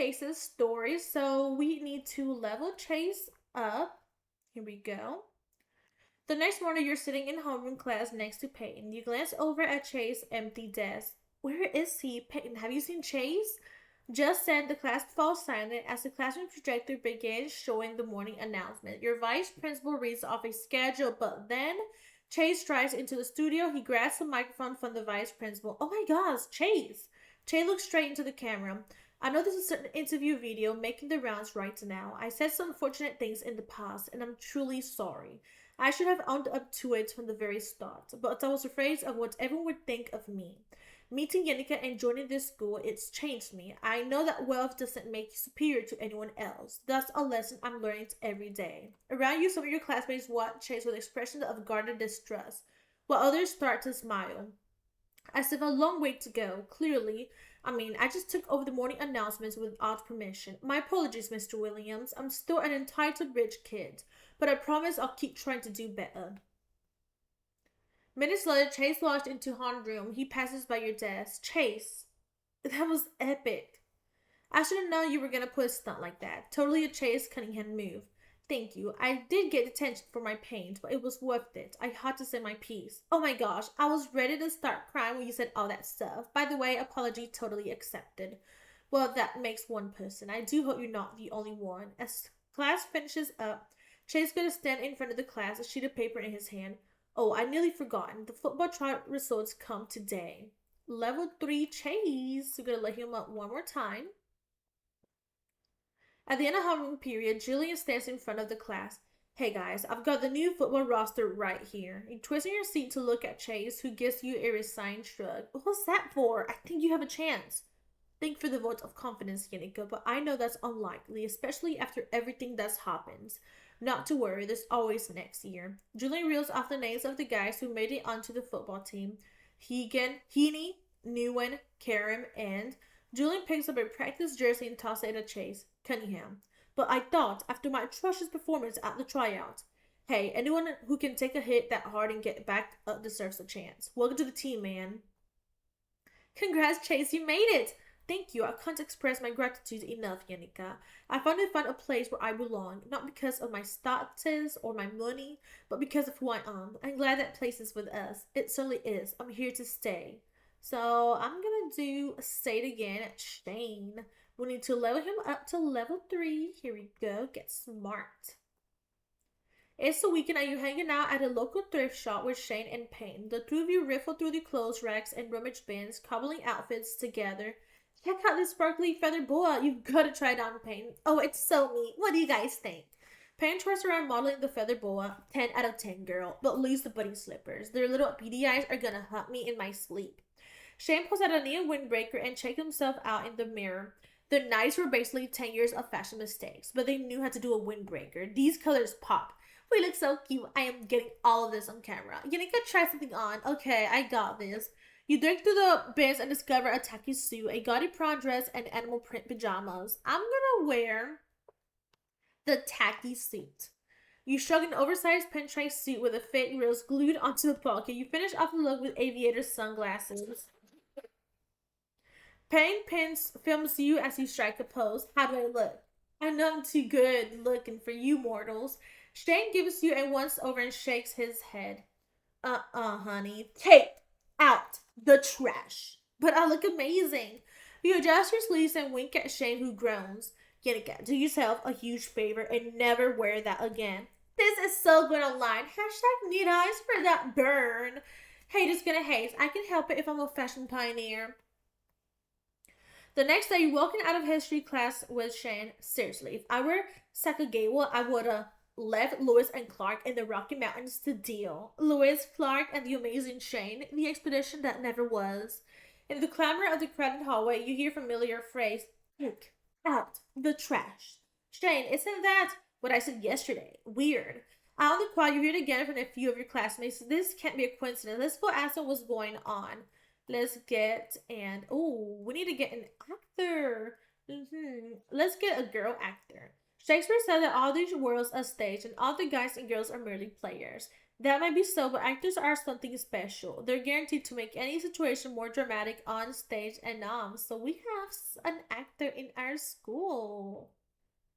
Chase's story. So we need to level Chase up. Here we go. The next morning, you're sitting in homeroom class next to Peyton. You glance over at Chase's empty desk. Where is he? Peyton, have you seen Chase? Just then, the class falls silent as the classroom projector begins showing the morning announcement. Your vice principal reads off a schedule, but then Chase strides into the studio. He grabs the microphone from the vice principal. Oh my gosh, Chase! Chase looks straight into the camera. I know there's a certain interview video making the rounds right now. I said some unfortunate things in the past, and I'm truly sorry. I should have owned up to it from the very start, but I was afraid of what everyone would think of me. Meeting Yenika and joining this school, it's changed me. I know that wealth doesn't make you superior to anyone else. That's a lesson I'm learning every day. Around you, some of your classmates watch Chase with expressions of guarded distrust, while others start to smile. I still have a long way to go, clearly. I just took over the morning announcements without permission. My apologies, Mr. Williams. I'm still an entitled rich kid, but I promise I'll keep trying to do better. Minutes later, Chase walks into Han's room. He passes by your desk. Chase, that was epic. I should have known you were gonna put a stunt like that. Totally a Chase Cunningham move. Thank you. I did get attention for my pains, but it was worth it. I had to say my piece. Oh my gosh, I was ready to start crying when you said all that stuff. By the way, apology totally accepted. Well, that makes one person. I do hope you're not the only one. As class finishes up, Chase gonna stand in front of the class, a sheet of paper in his hand. Oh, I nearly forgotten. The football trial results come today. Level 3 Chase. We're gonna let him up one more time. At the end of homeroom period, Julian stands in front of the class. Hey guys, I've got the new football roster right here. You twist in your seat to look at Chase, who gives you a resigned shrug. What's that for? I think you have a chance. Thank for the vote of confidence, Yannicka, but I know that's unlikely, especially after everything that's happened. Not to worry, there's always next year. Julian reels off the names of the guys who made it onto the football team. Heaney, Newen, Karam, and Julian picks up a practice jersey and tosses it at Chase. Cunningham. But I thought, after my atrocious performance at the tryout, hey, anyone who can take a hit that hard and get back up deserves a chance. Welcome to the team, man. Congrats, Chase, you made it! Thank you. I can't express my gratitude enough, Yannicka. I finally found a place where I belong, not because of my status or my money, but because of who I am. I'm glad that place is with us. It certainly is. I'm here to stay. So I'm gonna do say it again. Shane. We need to level him up to level 3. Here we go. Get smart. It's the weekend and you're hanging out at a local thrift shop with Shane and Payne. The two of you riffle through the clothes racks and rummage bins, cobbling outfits together. Check out this sparkly feather boa. You've got to try it on, Payne. Oh, it's so neat. What do you guys think? Payne tries around modeling the feather boa. 10 out of 10, girl. But lose the bunny slippers. Their little beady eyes are gonna hunt me in my sleep. Shane pulls out a neon windbreaker and checks himself out in the mirror. The knights were basically 10 years of fashion mistakes, but they knew how to do a windbreaker. These colors pop. We look so cute. I am getting all of this on camera. You need to try something on. Okay, I got this. You dig through the bins and discover a tacky suit, a gaudy prawn dress, and animal print pajamas. I'm gonna wear the tacky suit. You shrug an oversized pinstripe suit with a fake rose glued onto the pocket. You finish off the look with aviator sunglasses. Payne Pence films you as you strike a pose. How do I look? I know I'm too good looking for you mortals. Shane gives you a once over and shakes his head. Honey. Take out the trash. But I look amazing. You adjust your sleeves and wink at Shane, who groans. Yannicka, do yourself a huge favor and never wear that again. This is so good online. Hashtag need eyes for that burn. Haters gonna hate. I can help it if I'm a fashion pioneer. The next day, you're walking out of history class with Shane. Seriously, if I were Sacagawea, I would've left Lewis and Clark in the Rocky Mountains to deal. Lewis, Clark, and the amazing Shane, the expedition that never was. In the clamor of the crowded hallway, you hear a familiar phrase, take out the trash. Shane, isn't that what I said yesterday? Weird. Out in the crowd, you hear it again from a few of your classmates. This can't be a coincidence. Let's go ask them what's going on. Let's get we need to get an actor. Let's get a girl actor. Shakespeare said that all these worlds are stage and all the guys and girls are merely players. That might be so, but actors are something special. They're guaranteed to make any situation more dramatic on stage and so we have an actor in our school.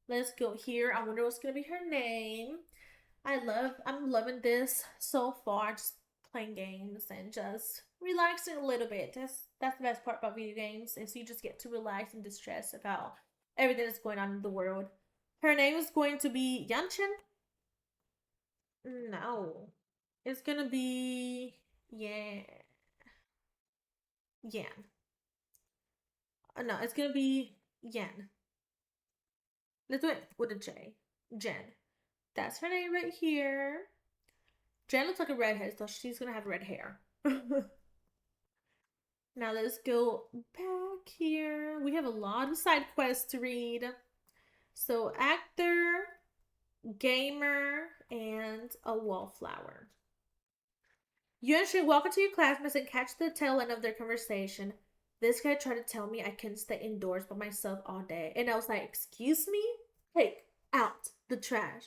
Let's go here. I wonder what's gonna be her name. I'm loving this so far. Just playing games and just relaxing a little bit. That's the best part about video games is you just get to relax and distress about everything that's going on in the world. Her name is going to be Yanchin. No, it's gonna be Yan. Yan. No, it's gonna be Yan. Let's do it with a J. Jen. That's her name right here. Jen looks like a redhead, so she's gonna have red hair. Now let's go back here. We have a lot of side quests to read. So, actor, gamer, and a wallflower. You should walk into your classmates and catch the tail end of their conversation. This guy tried to tell me I couldn't stay indoors by myself all day. And I was like, excuse me? Take out the trash.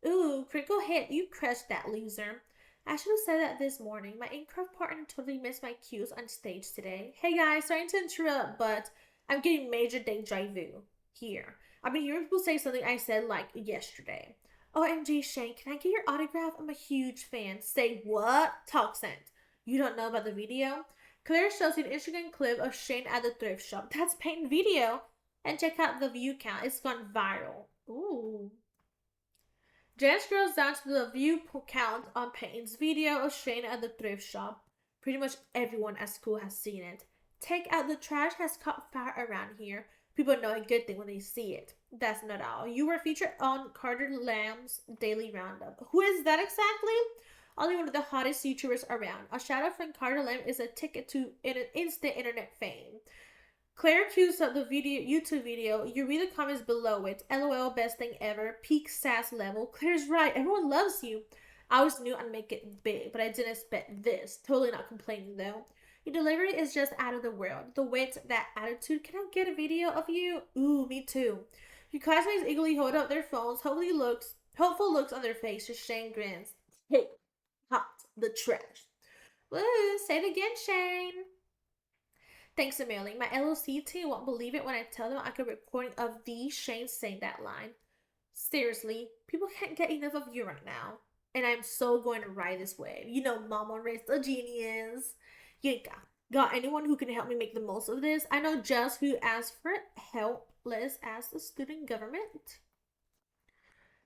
Ooh, critical hit. You crushed that loser. I should have said that this morning. My improv partner totally missed my cues on stage today. Hey guys, sorry to interrupt, but I'm getting major deja vu here. I've been hearing people say something I said like yesterday. OMG, Shane, can I get your autograph? I'm a huge fan. Say what? Talk sent. You don't know about the video? Claire shows you an Instagram clip of Shane at the thrift shop. That's paint video. And check out the view count. It's gone viral. Ooh. Jen scrolls down to the view count on Payne's video of Shane at the thrift shop. Pretty much everyone at school has seen it. Take out the trash has caught fire around here. People know a good thing when they see it. That's not all. You were featured on Carter Lamb's Daily Roundup. Who is that exactly? Only one of the hottest YouTubers around. A shout out from Carter Lamb is a ticket to instant internet fame. Claire cues up the video YouTube video. You read the comments below it. LOL, best thing ever. Peak sass level. Claire's right. Everyone loves you. I always knew I'd make it big, but I didn't expect this. Totally not complaining though. Your delivery is just out of the world. The wit, that attitude. Can I get a video of you? Ooh, me too. Your classmates eagerly hold up their phones. Hopeful looks on their faces. Shane grins. Hey, hot the trash. Woo, say it again, Shane. Thanks a million. My LOC team won't believe it when I tell them I could recording of the Shane saying that line. Seriously, people can't get enough of you right now. And I'm so going to ride this wave. You know, Mama raised a genius. You got anyone who can help me make the most of this? I know just who asked for help. Let's ask the student government.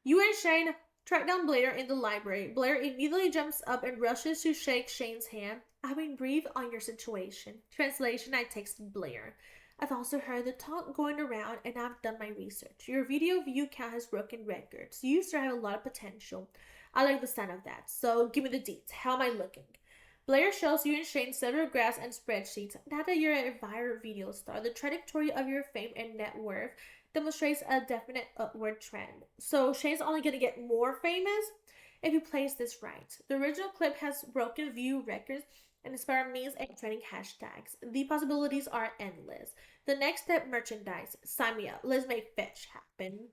You and Shane track down Blair in the library. Blair immediately jumps up and rushes to shake Shane's hand. I've been briefed on your situation. Translation, I texted Blair. I've also heard the talk going around and I've done my research. Your video view count has broken records. You still have a lot of potential. I like the sound of that. So give me the deets. How am I looking? Blair shows you and Shane several graphs and spreadsheets. Now that you're a viral video star, the trajectory of your fame and net worth demonstrates a definite upward trend. So Shane's only going to get more famous if he plays this right. The original clip has broken view records and inspired memes and trending hashtags. The possibilities are endless. The next step, merchandise. Sign me up. Let's make fetch happen.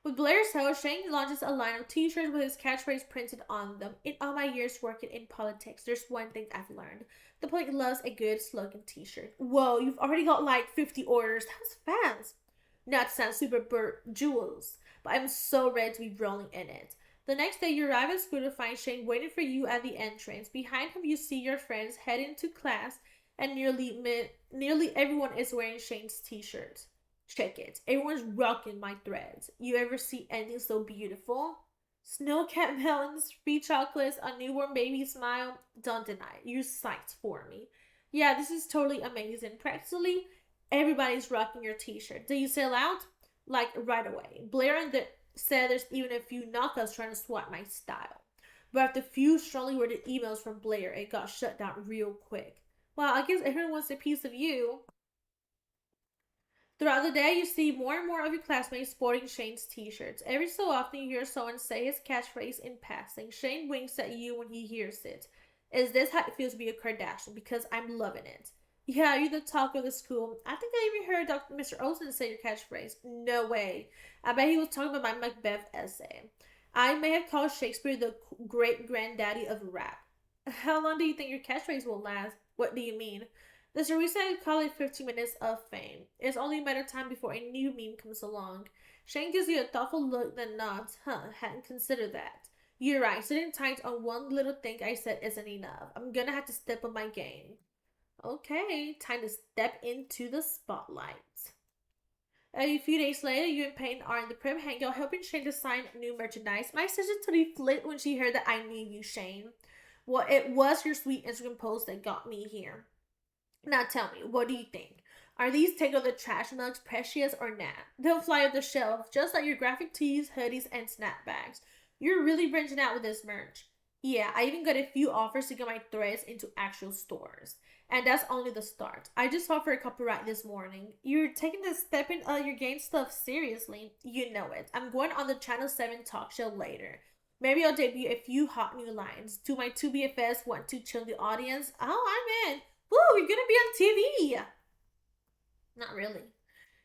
With Blair's help, Shane launches a line of t-shirts with his catchphrase printed on them. In all my years working in politics, there's one thing I've learned. The public loves a good slogan t-shirt. Whoa, you've already got like 50 orders. That was fast. Not to sound super jewels, but I'm so ready to be rolling in it. The next day, you arrive at school to find Shane waiting for you at the entrance. Behind him, you see your friends head into class, and nearly everyone is wearing Shane's t-shirts. Check it. Everyone's rocking my threads. You ever see anything so beautiful? Snow-capped mountains, free chocolates, a newborn baby smile. Don't deny it. You're psyched for me. Yeah, this is totally amazing. Practically, everybody's rocking your t-shirt. Do you sell out? Like, right away. Blair and said there's even a few knockouts trying to swat my style. But after a few strongly worded emails from Blair, it got shut down real quick. Well, I guess everyone wants a piece of you. Throughout the day, you see more and more of your classmates sporting Shane's t-shirts. Every so often, you hear someone say his catchphrase in passing. Shane winks at you when he hears it. Is this how it feels to be a Kardashian? Because I'm loving it. Yeah, you're the talk of the school. I think I even heard Mr. Olsen say your catchphrase. No way. I bet he was talking about my Macbeth essay. I may have called Shakespeare the great granddaddy of rap. How long do you think your catchphrase will last? What do you mean? There's a reason I call it 15 minutes of fame. It's only a matter of time before a new meme comes along. Shane gives you a thoughtful look, then nods. Hadn't considered that. You're right, sitting tight on one little thing I said isn't enough. I'm gonna have to step up my game. Okay, time to step into the spotlight. A few days later, you and Peyton are in the Prim Hangout helping Shane design new merchandise. My sister totally flipped when she heard that I knew you, Shane. Well, it was your sweet Instagram post that got me here. Now tell me, what do you think? Are these take out the trash mugs precious or not? They'll fly off the shelf, just like your graphic tees, hoodies, and snapbacks. You're really branching out with this merch. Yeah, I even got a few offers to get my threads into actual stores. And that's only the start. I just offered a copyright this morning. You're taking the step in your game stuff seriously. You know it. I'm going on the Channel 7 talk show later. Maybe I'll debut a few hot new lines. Do my two BFS want to chill the audience? Oh, I'm in. Woo, you're gonna be on TV. Not really.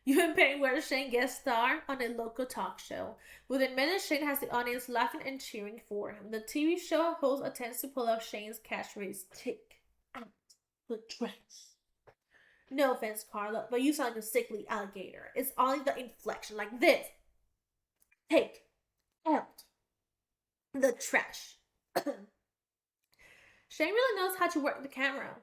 You and Payne were Shane guest star on a local talk show. Within minutes, Shane has the audience laughing and cheering for him. The TV show host attempts to pull off Shane's catchphrase, "Take out the trash." No offense, Carla, but you sound like a sickly alligator. It's only the inflection, like this. Take out the trash. Shane really knows how to work the camera.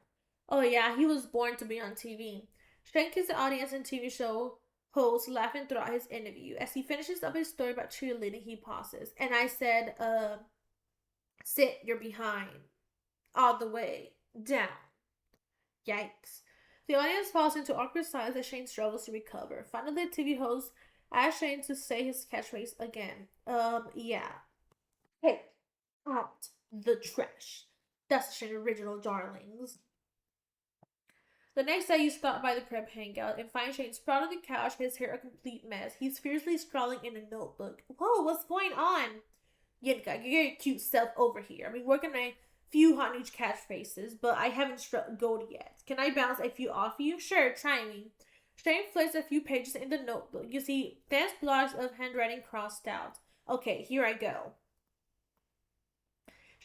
Oh yeah, he was born to be on TV. Shane keeps the audience and TV show host laughing throughout his interview. As he finishes up his story about cheerleading, he pauses. And I said, sit your behind. All the way. Down. Yikes. The audience falls into awkward silence as Shane struggles to recover. Finally, the TV host asks Shane to say his catchphrase again. Yeah. Take out the trash. That's Shane's original, darlings. The next day, you stop by the prep hangout and find Shane sprawled on the couch, his hair a complete mess. He's fiercely scrawling in a notebook. Whoa, what's going on? Yinka, get your cute self over here. I've been working on a few hot new catchphrases, but I haven't struck gold yet. Can I bounce a few off you? Sure, try me. Shane flips a few pages in the notebook. You see dense blocks of handwriting crossed out. Okay, here I go.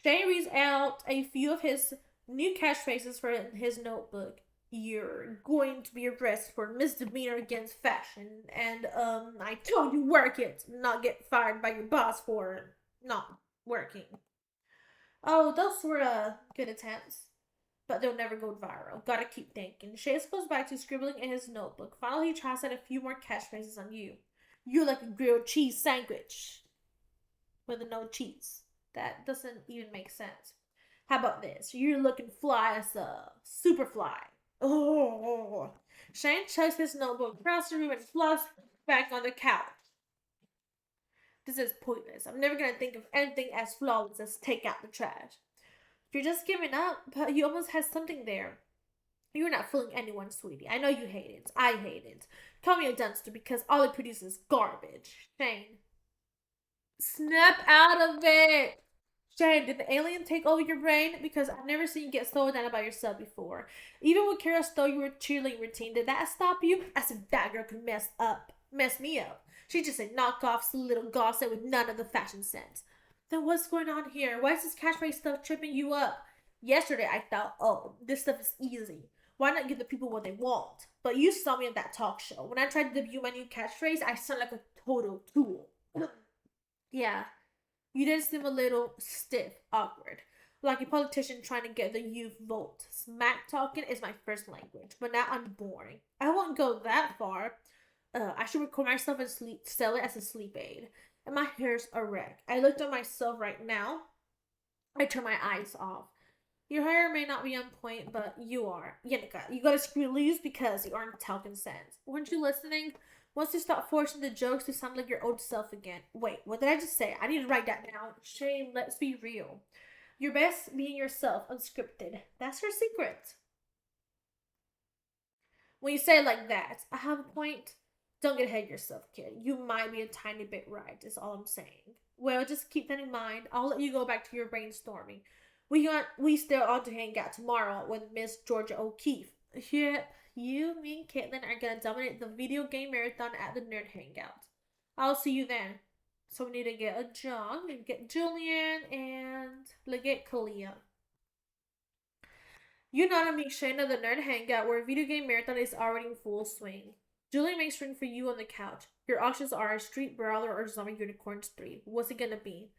Shane reads out a few of his new catchphrases for his notebook. You're going to be arrested for misdemeanor against fashion, and I told you work it, not get fired by your boss for not working. Oh, those were good attempts, but they'll never go viral. Gotta keep thinking. Chase goes back to scribbling in his notebook. Finally, he tries out a few more catchphrases on you. You're like a grilled cheese sandwich with no cheese. That doesn't even make sense. How about this? You're looking fly as a super fly. Oh. Shane checks his notebook across the room and flops back on the couch. This is pointless. I'm never gonna think of anything as flawless as take out the trash. You're just giving up, but you almost had something there. You're not fooling anyone, sweetie. I know you hate it. I hate it. Call me a dunster because all it produces is garbage. Shane. Snap out of it! Shane, did the alien take over your brain? Because I've never seen you get so down about yourself before. Even when Kara stole your cheerleading routine, did that stop you? As if that girl could mess me up. She's just a knockoff little gossip with none of the fashion sense. Then what's going on here? Why is this catchphrase stuff tripping you up? Yesterday I thought, oh, this stuff is easy. Why not give the people what they want? But you saw me at that talk show. When I tried to debut my new catchphrase, I sound like a total tool. Yeah, you did seem a little stiff, awkward. Like a politician trying to get the youth vote. Smack talking is my first language, but now I'm boring. I won't go that far. I should record myself and sell it as a sleep aid. And my hair's a wreck. I looked at myself right now. I turn my eyes off. Your hair may not be on point, but you are. Yenika, you gotta screw loose because you aren't talking sense. Weren't you listening? Once you stop forcing the jokes to sound like your old self again. Wait, what did I just say? I need to write that down. Shane, let's be real. Your best being yourself, unscripted. That's your secret. When you say it like that, I have a point. Don't get ahead of yourself, kid. You might be a tiny bit right, is all I'm saying. Well, just keep that in mind. I'll let you go back to your brainstorming. We still ought to hang out tomorrow with Miss Georgia O'Keefe. Yep, you, me, and Caitlin are gonna dominate the video game marathon at the Nerd Hangout. I'll see you then. So we need to get a John, and get Julian, and let's get Kalia. You know me, Shayna, the nerd hangout where video game marathon is already in full swing. Julie makes room for you on the couch. Your options are Street Brawler or Zombie Unicorns 3. What's it gonna be?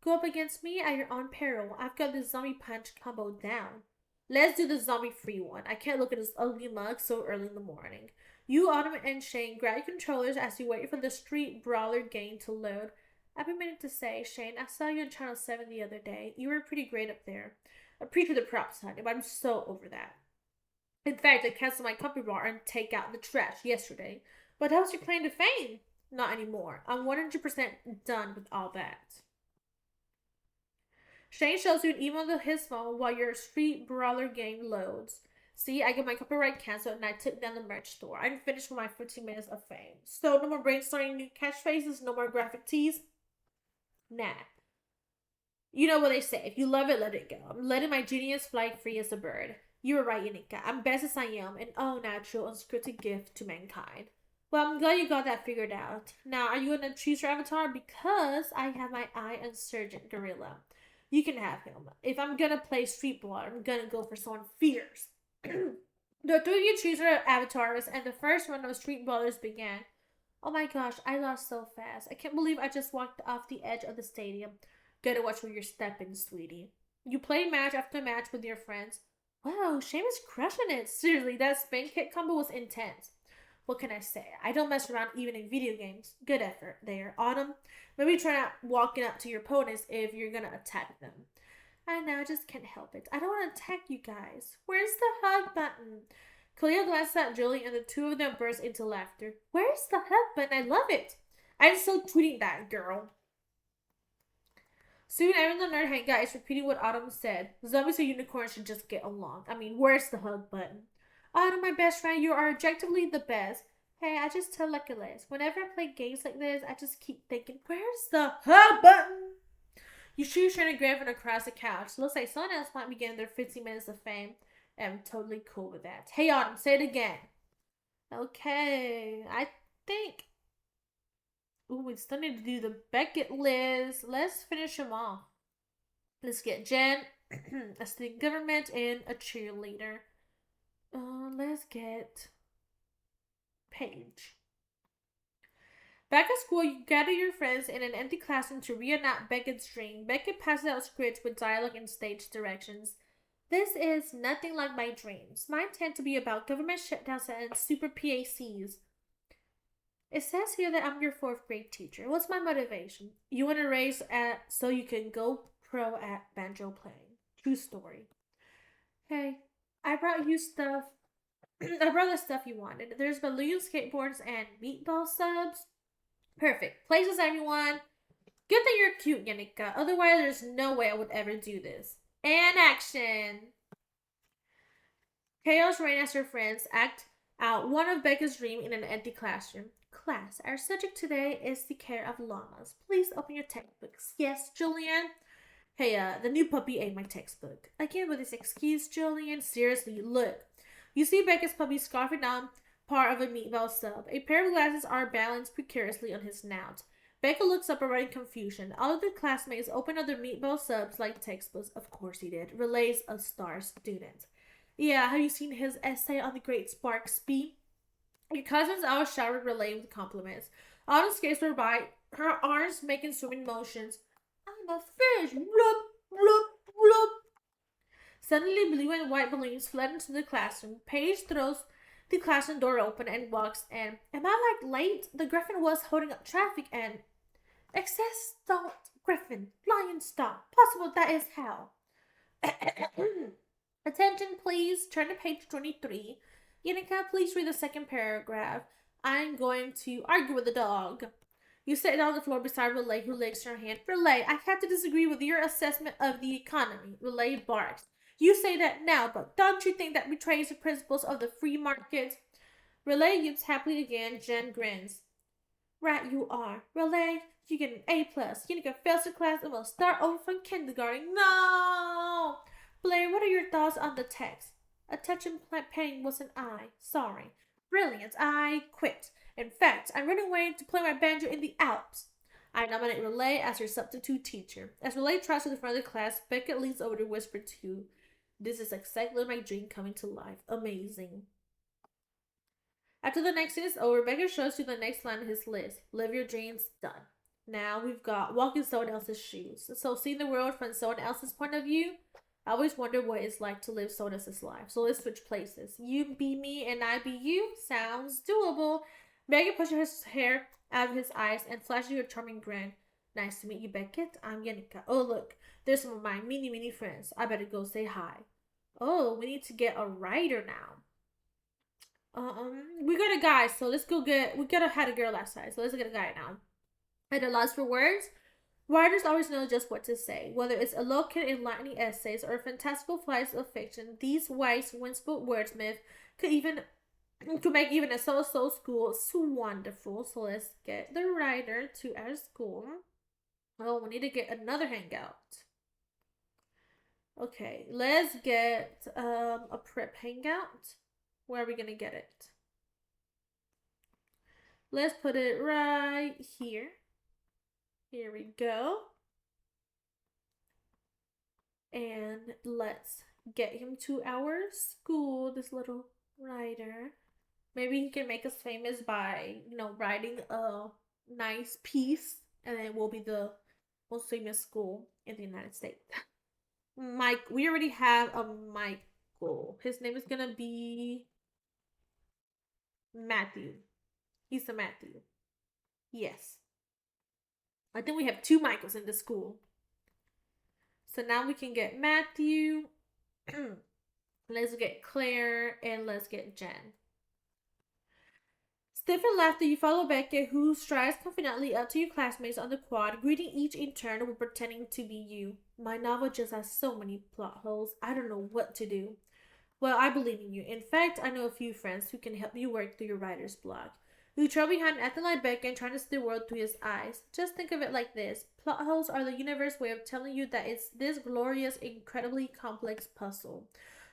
Go up against me at your own peril. I've got the zombie punch combo down. Let's do the zombie free one. I can't look at this ugly mug so early in the morning. You, Autumn, and Shane grab your controllers as you wait for the Street Brawler game to load. I've been meaning to say, Shane, I saw you on Channel 7 the other day. You were pretty great up there. Appreciate the props, honey, but I'm so over that. In fact, I canceled my coffee bar and take out the trash yesterday. But that was your claim to fame. Not anymore. I'm 100% done with all that. Shane shows you an email to his phone while your Street Brawler game loads. See, I get my copyright canceled and I took down the merch store. I'm finished with my 15 minutes of fame. So no more brainstorming new catchphrases, no more graphic tees. Nah. You know what they say, if you love it, let it go. I'm letting my genius fly free as a bird. You were right, Yanika. I'm best as I am, an all natural, unscripted gift to mankind. Well, I'm glad you got that figured out. Now, are you gonna choose your avatar? Because I have my eye on Sergeant Gorilla. You can have him. If I'm gonna play Street Brawler, I'm gonna go for someone fierce. The three of you choose your avatars, and the first run of Street Brawlers began. Oh my gosh, I lost so fast. I can't believe I just walked off the edge of the stadium. Gotta watch where you're stepping, sweetie. You play match after match with your friends. Wow, Seamus crushing it. Seriously, that spin kick combo was intense. What can I say? I don't mess around even in video games. Good effort there, Autumn. Maybe try not walking up to your opponents if you're gonna attack them. I know, I just can't help it. I don't want to attack you guys. Where's the hug button? Cleo glances at Julie and the two of them burst into laughter. Where's the hug button? I love it. I'm still tweeting that, girl. Soon, everyone in the nerd hangout is repeating what Autumn said. Zombies and unicorns should just get along. I mean, where's the hug button? Autumn, my best friend, you are objectively the best. Hey, I just tell Legolas. Whenever I play games like this, I just keep thinking, where's the hug button? You shoot Shannon Griffin across the couch. Looks like someone else might be getting their 15 minutes of fame. I'm totally cool with that. Hey, Autumn, say it again. Okay, I think. Ooh, we still need to do the Beckett list. Let's finish them off. Let's get Jen, a student government, and a cheerleader. Let's get Paige. Back at school, you gather your friends in an empty classroom to reenact Beckett's dream. Beckett passes out scripts with dialogue and stage directions. This is nothing like my dreams. Mine tend to be about government shutdowns and super PACs. It says here that I'm your fourth grade teacher. What's my motivation? You want to raise so you can go pro at banjo playing. True story. Hey, I brought you stuff. I brought the stuff you wanted. There's balloons, skateboards, and meatball subs. Perfect. Places, everyone. Good that you're cute, Yannicka. Otherwise, there's no way I would ever do this. And action. Chaos Rain as her friends act out one of Becca's dream in an empty classroom. Class, our subject today is the care of llamas. Please open your textbooks. Yes, Julian? Hey, the new puppy ate my textbook. Again with this excuse, Julian. Seriously, look. You see Becca's puppy scarfing down part of a meatball sub. A pair of glasses are balanced precariously on his snout. Becca looks up already in confusion. All of the classmates open up their meatball subs like textbooks. Of course he did. Relays a star student. Yeah, have you seen his essay on the Great Sparksby? Your cousins all showered Relay with compliments. Autumn skates her by, her arms making swimming motions. I'm a fish! Bloop, bloop, bloop. Suddenly, blue and white balloons fled into the classroom. Paige throws the classroom door open and walks in. Am I like late? The Griffin was holding up traffic and... Excess thought, Griffin. Lion stop. Possible that is how. Attention, please. Turn to page 23. Yannicka, please read the second paragraph. I'm going to argue with the dog. You sit down on the floor beside Relay, who licks her hand. Relay, I have to disagree with your assessment of the economy. Relay barks. You say that now, but don't you think that betrays the principles of the free market? Relay yips happily again. Jen grins. Right, you are. Relay, you get an A+. Yannicka fails the class and will start over from kindergarten. No! Blair, what are your thoughts on the text? Attention paying was an I. Sorry. Brilliant. I quit. In fact, I'm running away to play my banjo in the Alps. I nominate Relay as her substitute teacher. As Relay tries to the front of the class, Beckett leans over to whisper to, "This is exactly my dream coming to life. Amazing." After the next scene is over, Beckett shows you the next line of his list. Live your dreams, done. Now we've got walk in someone else's shoes. So seeing the world from someone else's point of view, I always wonder what it's like to live someone else's life. So let's switch places. You be me and I be you. Sounds doable. Beckett pushes his hair out of his eyes and flashes you a charming grin. Nice to meet you, Beckett. I'm Yenika. Oh, look, there's some of my mini friends. I better go say hi. Oh, we need to get a writer now. We got a guy, so let's go get. We got a had a girl last time, so let's get a guy now. And the last for words, writers always know just what to say. Whether it's eloquent, enlightening essays or fantastical flights of fiction, these wise, winspoke wordsmith could even could make even a so-so school so wonderful. So let's get the writer to our school. Oh, we need to get another hangout. Okay, let's get a prep hangout. Where are we gonna get it? Let's put it right here. Here we go. And let's get him to our school, this little writer. Maybe he can make us famous by, writing a nice piece, and then we'll be the most famous school in the United States. Mike, we already have a Michael. His name is gonna be Matthew. He's a Matthew. Yes. I think we have two Michaels in the school. So now we can get Matthew. Let's get Claire and let's get Jen. Stiff in laughter, you follow Beckett, who strides confidently up to your classmates on the quad, greeting each in turn while pretending to be you. My novel just has so many plot holes, I don't know what to do. Well, I believe in you. In fact, I know a few friends who can help you work through your writer's block. You trail behind acting like Beckett, trying to see the world through his eyes. Just think of it like this. Plot holes are the universe's way of telling you that it's this glorious, incredibly complex puzzle.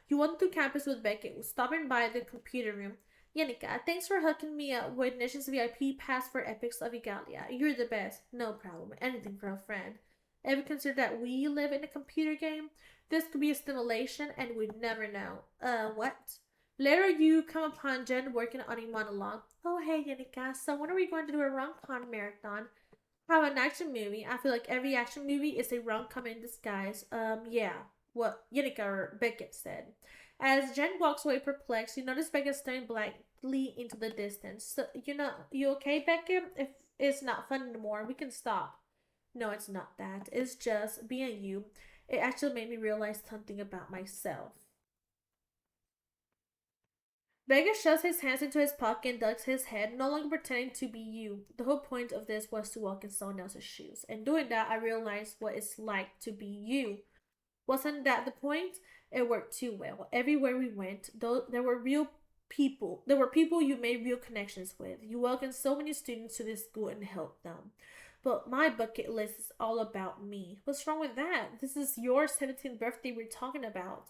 You wander through campus with Beckett, stopping by the computer room. Yenika, thanks for hooking me up with Nation's VIP pass for Epics of Igalia. You're the best. No problem. Anything for a friend. Ever consider that we live in a computer game? This could be a stimulation and we'd never know. What? Later, you come upon Jen working on a monologue. Oh, hey, Yenika. So, when are we going to do a rom-com marathon? How an action movie? I feel like every action movie is a rom-com in disguise. Yeah. What Yenika or Beckett said. As Jen walks away perplexed, you notice Beckett staring blankly into the distance. So, you okay, Beckett? If it's not fun anymore, we can stop. No, it's not that. It's just being you. It actually made me realize something about myself. Vega shoves his hands into his pocket and ducks his head, no longer pretending to be you. The whole point of this was to walk in someone else's shoes. And doing that, I realized what it's like to be you. Wasn't that the point? It worked too well. Everywhere we went, though there were real people. There were people you made real connections with. You welcomed so many students to this school and helped them. But my bucket list is all about me. What's wrong with that? This is your 17th birthday we're talking about.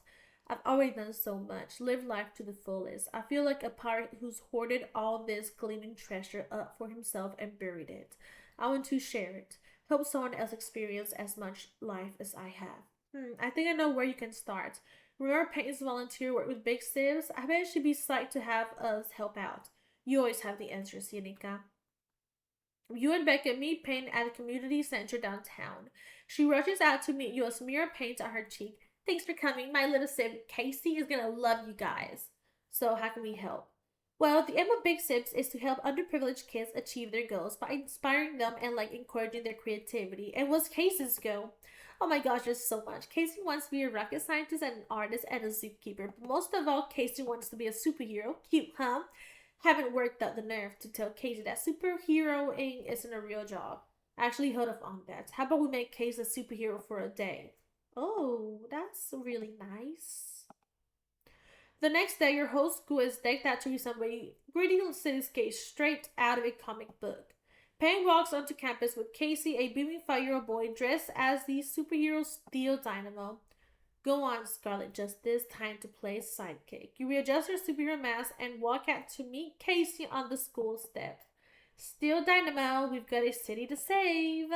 I've already done so much. Live life to the fullest. I feel like a pirate who's hoarded all this gleaming treasure up for himself and buried it. I want to share it. Help someone else experience as much life as I have. I think I know where you can start. Remember Peyton's volunteer work with Big Sibs? I bet she'd be psyched to have us help out. You always have the answers, Yanika. You and Beckett meet Payne at a community center downtown. She rushes out to meet you, a smear of paint on her cheek. Thanks for coming. My little sib, Casey, is gonna love you guys. So, how can we help? Well, the aim of Big Sips is to help underprivileged kids achieve their goals by inspiring them and encouraging their creativity. And what's Casey's goal? Oh my gosh, there's so much. Casey wants to be a rocket scientist and an artist and a zookeeper. But most of all, Casey wants to be a superhero. Cute, huh? Haven't worked out the nerve to tell Casey that superheroing isn't a real job. Actually, hold off on that. How about we make Casey a superhero for a day? Oh, that's really nice. The next day, your whole school is decked out to resemble a gritty cityscape straight out of a comic book. Payne walks onto campus with Casey, a beaming 5-year-old boy dressed as the superhero Steel Dynamo. Go on, Scarlet, just this time to play sidekick. You readjust your superhero mask and walk out to meet Casey on the school steps. Still Dynamo, we've got a city to save.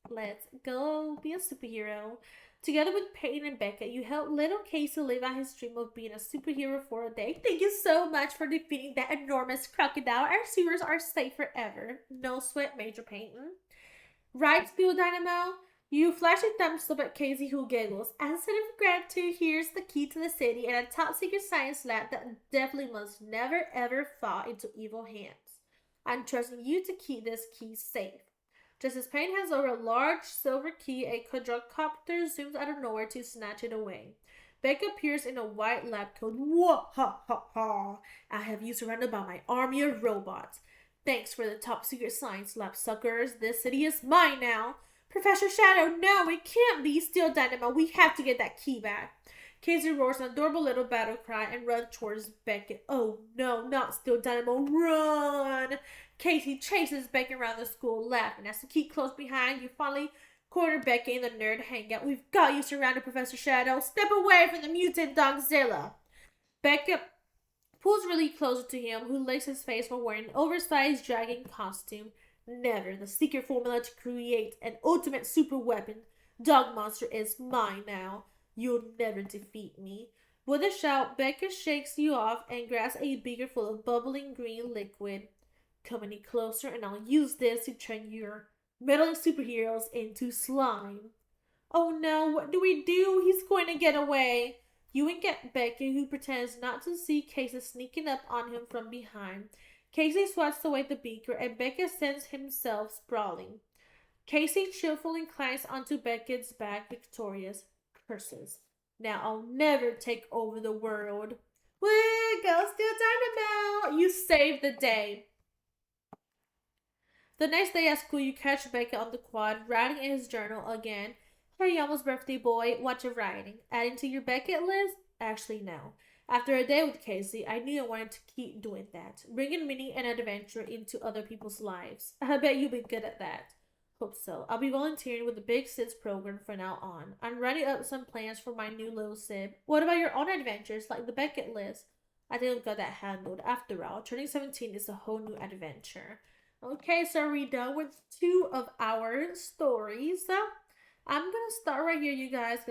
Let's go be a superhero. Together with Peyton and Becca, you help little Casey live out his dream of being a superhero for a day. Thank you so much for defeating that enormous crocodile. Our sewers are safe forever. No sweat, Major Peyton. Right, Spiel Dynamo? You flash a thumbs up at Casey, who giggles. As a sign of gratitude, here's the key to the city and a top secret science lab that definitely must never ever fall into evil hands. I'm trusting you to keep this key safe. Just as Payne hands over a large silver key, a quadrocopter zooms out of nowhere to snatch it away. Beck appears in a white lab coat. Whoa, ha, ha, ha. I have you surrounded by my army of robots. Thanks for the top secret science lab, suckers. This city is mine now. Professor Shadow, no, it can't be. Still Dynamo, we have to get that key back. Casey roars an adorable little battle cry and runs towards Beckett. Oh no, not Still Dynamo, run! Casey chases Beckett around the school, laughing. As the key close behind, you finally corner Beckett in the nerd hangout. We've got you surrounded, Professor Shadow. Step away from the mutant Dogzilla. Beckett pulls really closer to him, who licks his face while wearing an oversized dragon costume. Never. The secret formula to create an ultimate super weapon. Dog Monster is mine now. You'll never defeat me. With a shout, Becca shakes you off and grabs a beaker full of bubbling green liquid. Come any closer and I'll use this to turn your meddling superheroes into slime. Oh no, what do we do? He's going to get away. You and get Becky, who pretends not to see Casey sneaking up on him from behind. Casey swats away the beaker and Becca sends himself sprawling. Casey cheerfully climbs onto Beckett's back, victorious. Curses. Now I'll never take over the world. Woo! Go Steel Dynamo! You saved the day. The next day at school, you catch Beckett on the quad, writing in his journal again. Hey, almost birthday boy, what you writing? Adding to your Beckett list? Actually, no. After a day with Casey, I knew I wanted to keep doing that, bringing Minnie and adventure into other people's lives. I bet you'll be good at that. Hope so. I'll be volunteering with the Big Sid's program from now on. I'm writing up some plans for my new little Sid. What about your own adventures, like the Beckett list? I think I've got that handled. After all, turning 17 is a whole new adventure. Okay, so we're done with 2 of our stories. I'm gonna start right here, you guys.